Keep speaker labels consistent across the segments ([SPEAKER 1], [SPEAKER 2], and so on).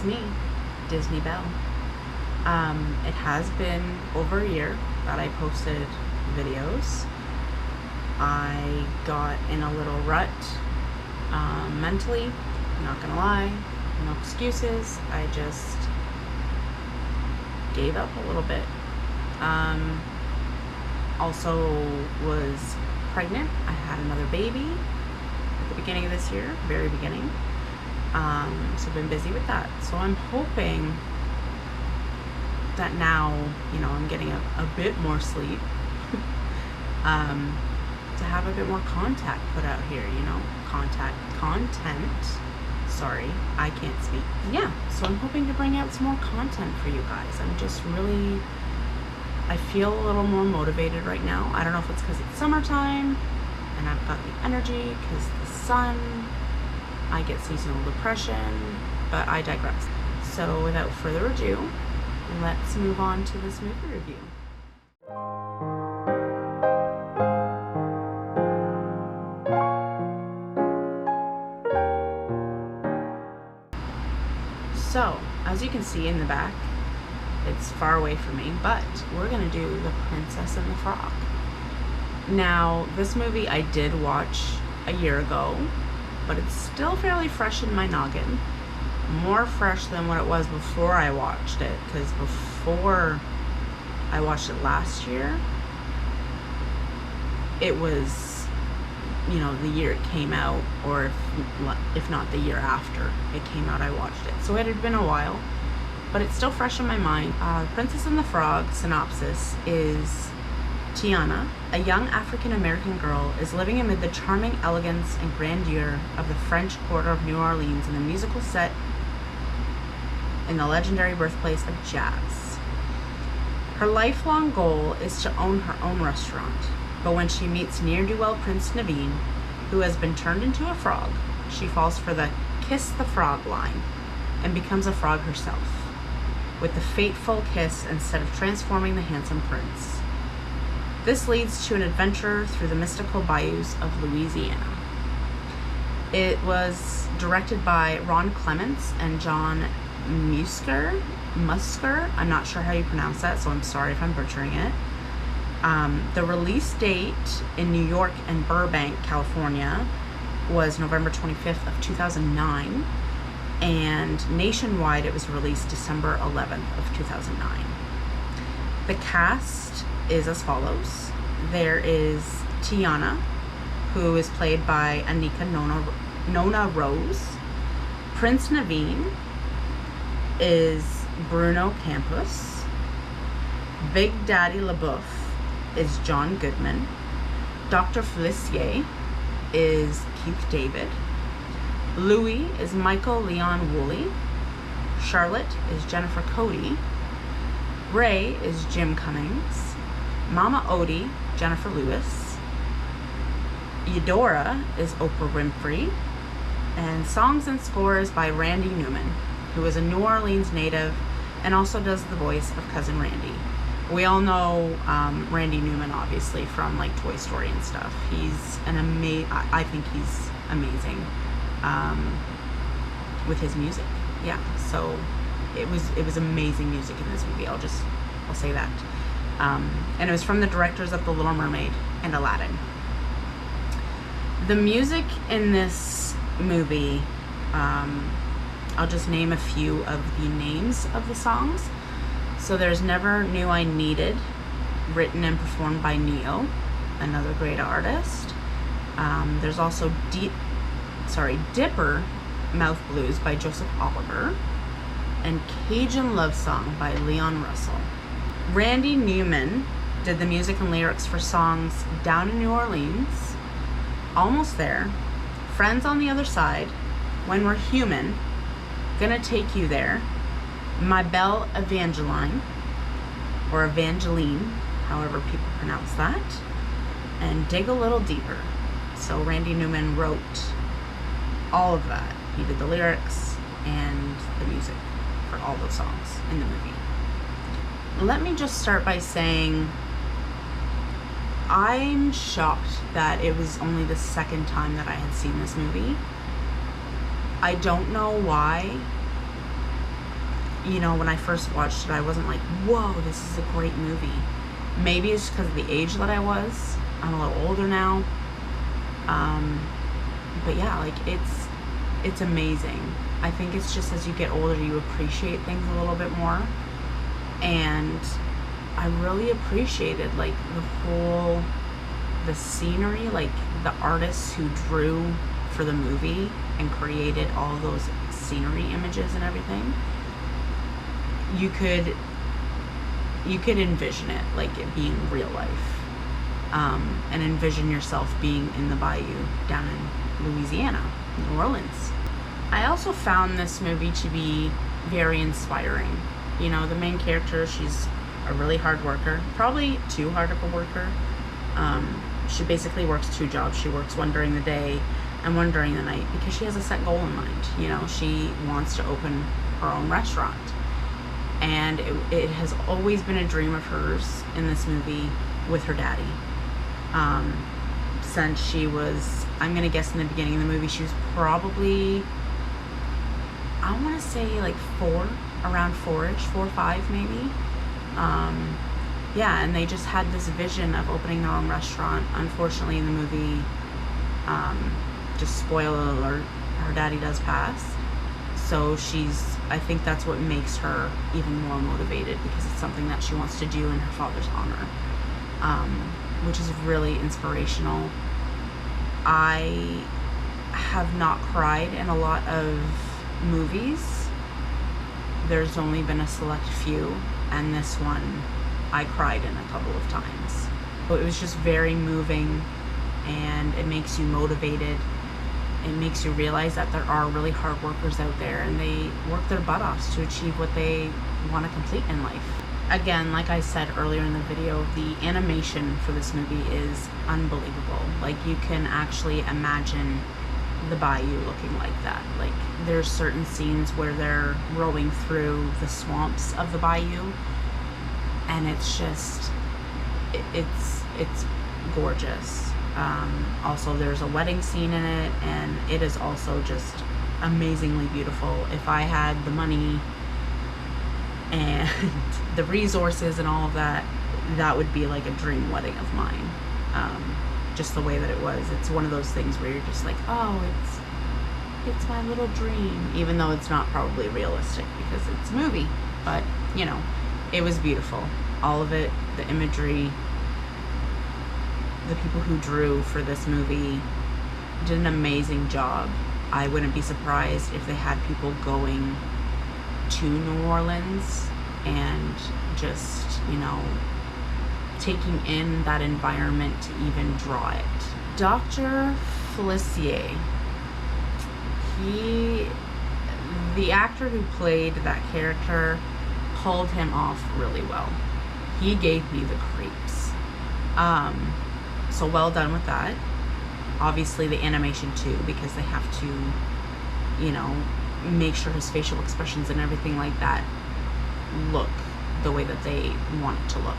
[SPEAKER 1] it's me, Disney Belle. It has been over a year that I posted videos. I got in a little rut mentally, not gonna lie, no excuses. I just gave up a little bit. Also was pregnant. I had another baby at the beginning of this year, very beginning. So I've been busy with that. So I'm hoping that now, I'm getting a bit more sleep, to have a bit more content put out here, content. Sorry, I can't speak. Yeah, so I'm hoping to bring out some more content for you guys. I feel a little more motivated right now. I don't know if it's because it's summertime and I've got the energy, because the sun, I get seasonal depression, but I digress. So without further ado, let's move on to this movie review. So, as you can see in the back, it's far away from me, but we're gonna do The Princess and the Frog. Now, this movie I did watch a year ago, but it's still fairly fresh in my noggin. More fresh than what it was before I watched it, because before I watched it last year, it was, the year it came out, or if not the year after it came out, I watched it. So it had been a while, but it's still fresh in my mind. Princess and the Frog synopsis is Tiana, a young African-American girl, is living amid the charming elegance and grandeur of the French Quarter of New Orleans in the musical set in the legendary birthplace of jazz. Her lifelong goal is to own her own restaurant, but when she meets ne'er-do-well Prince Naveen, who has been turned into a frog, she falls for the kiss the frog line and becomes a frog herself, with the fateful kiss instead of transforming the handsome prince. This leads to an adventure through the mystical bayous of Louisiana. It was directed by Ron Clements and John Musker. I'm not sure how you pronounce that, so I'm sorry if I'm butchering it. The release date in New York and Burbank, California was November 25th of 2009, and nationwide it was released December 11th of 2009. The cast is as follows. There is Tiana, who is played by Anika Nona Rose. Prince Naveen is Bruno Campos. Big Daddy LaBeouf is John Goodman. Dr. Felicia is Keith David. Louis is Michael Leon Woolley. Charlotte is Jennifer Cody. Ray is Jim Cummings. Mama Odie, Jennifer Lewis. Eudora is Oprah Winfrey. And songs and scores by Randy Newman, who is a New Orleans native and also does the voice of Cousin Randy. We all know Randy Newman, obviously, from like Toy Story and stuff. He's I think he's amazing with his music. Yeah, so it was amazing music in this movie. I'll say that. And it was from the directors of The Little Mermaid and Aladdin. The music in this movie, I'll just name a few of the names of the songs. So there's Never Knew I Needed, written and performed by Neo, another great artist. There's also Dipper Mouth Blues by Joseph Oliver, and Cajun Love Song by Leon Russell. Randy Newman did the music and lyrics for songs Down in New Orleans, Almost There, Friends on the Other Side, When We're Human, Gonna Take You There, My Belle Evangeline, or Evangeline, however people pronounce that, and Dig a Little Deeper. So Randy Newman wrote all of that. He did the lyrics and the music for all those songs in the movie. Let me just start by saying I'm shocked that it was only the second time that I had seen this movie. I don't know why you know, when I first watched it, I wasn't like, whoa, this is a great movie. Maybe it's because of the age that I was. I'm a little older now. But yeah, like it's amazing. I think it's just as you get older, you appreciate things a little bit more. And I really appreciated like the scenery, like the artists who drew for the movie and created all those scenery images and everything. You could envision it like it being real life, and envision yourself being in the bayou down in Louisiana, New Orleans. I also found this movie to be very inspiring. You know, the main character, she's a really hard worker, probably too hard of a worker. She basically works 2 jobs. She works one during the day and one during the night because she has a set goal in mind. You know, she wants to open her own restaurant. And it has always been a dream of hers in this movie with her daddy. Since she was, I'm going to guess in the beginning of the movie, she was probably, I want to say like 4, around 4-ish, 4 or 5 maybe. Yeah, and they just had this vision of opening their own restaurant. Unfortunately, in the movie, just spoiler alert, her daddy does pass. So I think that's what makes her even more motivated, because it's something that she wants to do in her father's honor, which is really inspirational. I have not cried in a lot of movies. There's only been a select few, and this one I cried in a couple of times. So it was just very moving, and it makes you motivated. It makes you realize that there are really hard workers out there, and they work their butt offs to achieve what they want to complete in life. Again, like I said earlier in the video, the animation for this movie is unbelievable. Like, you can actually imagine the bayou looking like that. Like, there's certain scenes where they're rowing through the swamps of the bayou, and it's just, it's gorgeous. Also, there's a wedding scene in it, and it is also just amazingly beautiful. If I had the money and the resources and all of that, that would be like a dream wedding of mine. Just the way that it was. It's one of those things where you're just like, oh, it's my little dream, even though it's not probably realistic because it's a movie. But, you know, it was beautiful. All of it, the imagery, the people who drew for this movie did an amazing job. I wouldn't be surprised if they had people going to New Orleans and just, you know, taking in that environment to even draw it. Dr. Felissier, the actor who played that character pulled him off really well. He gave me the creeps. So well done with that. Obviously the animation too, because they have to, you know, make sure his facial expressions and everything like that look the way that they want it to look.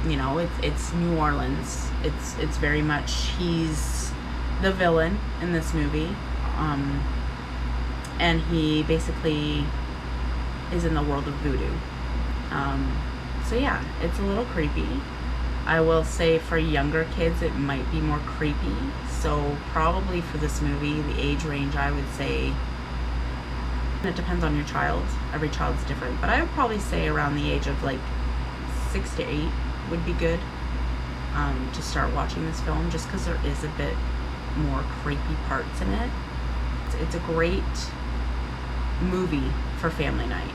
[SPEAKER 1] You know, it's New Orleans. It's very much, he's the villain in this movie. And he basically is in the world of voodoo. So yeah, it's a little creepy. I will say for younger kids, it might be more creepy. So probably for this movie, the age range, I would say, it depends on your child. Every child's different. But I would probably say around the age of like 6 to 8 would be good to start watching this film, just because there is a bit more creepy parts in it. It's a great movie for family night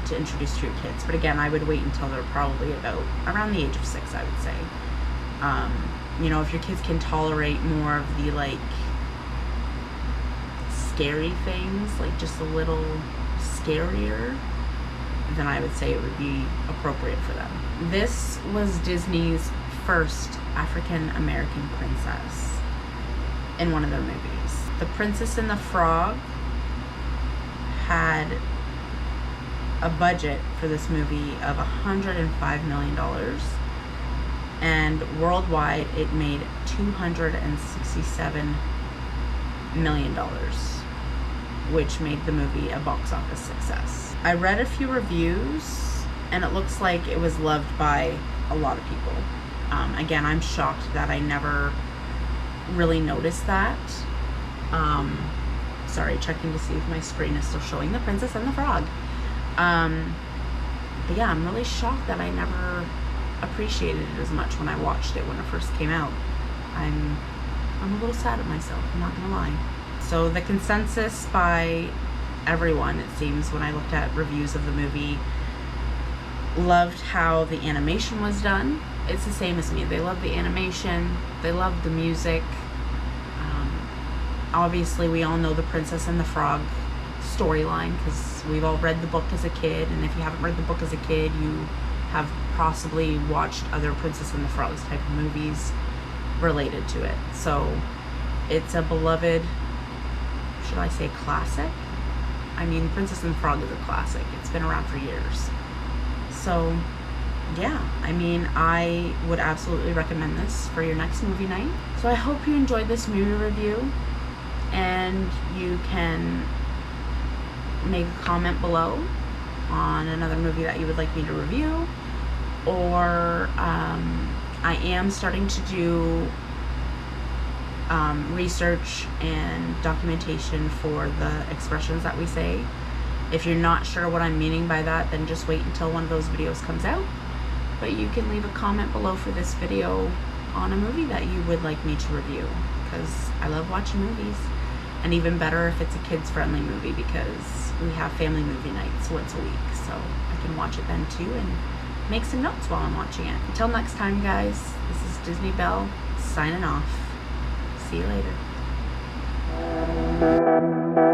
[SPEAKER 1] to introduce to your kids. But again, I would wait until they're probably about around the age of 6, I would say. You know, if your kids can tolerate more of the like scary things, like just a little scarier, then I would say it would be appropriate for them. This was Disney's first African American princess in one of their movies. The Princess and the Frog had a budget for this movie of $105 million, and worldwide it made $267 million. which made the movie a box office success. I read a few reviews, and it looks like it was loved by a lot of people. Again, I'm shocked that I never really noticed that. Sorry, checking to see if my screen is still showing The Princess and the Frog. But yeah, I'm really shocked that I never appreciated it as much when I watched it when it first came out. I'm a little sad at myself, I'm not gonna lie. So the consensus by everyone, it seems, when I looked at reviews of the movie, loved how the animation was done. It's the same as me. They love the animation, they love the music. Obviously, we all know the Princess and the Frog storyline because we've all read the book as a kid, and if you haven't read the book as a kid, you have possibly watched other Princess and the Frogs type of movies related to it. So it's a beloved, should I say classic? I mean, Princess and the Frog is a classic. It's been around for years. So yeah, I mean, I would absolutely recommend this for your next movie night. So I hope you enjoyed this movie review, and you can make a comment below on another movie that you would like me to review, or I am starting to do research and documentation for the expressions that we say. If you're not sure what I'm meaning by that, then just wait until one of those videos comes out. But you can leave a comment below for this video on a movie that you would like me to review, because I love watching movies. And even better if it's a kids-friendly movie, because we have family movie nights once a week, so I can watch it then too and make some notes while I'm watching it. Until next time, guys, this is Disney Belle signing off. See you later.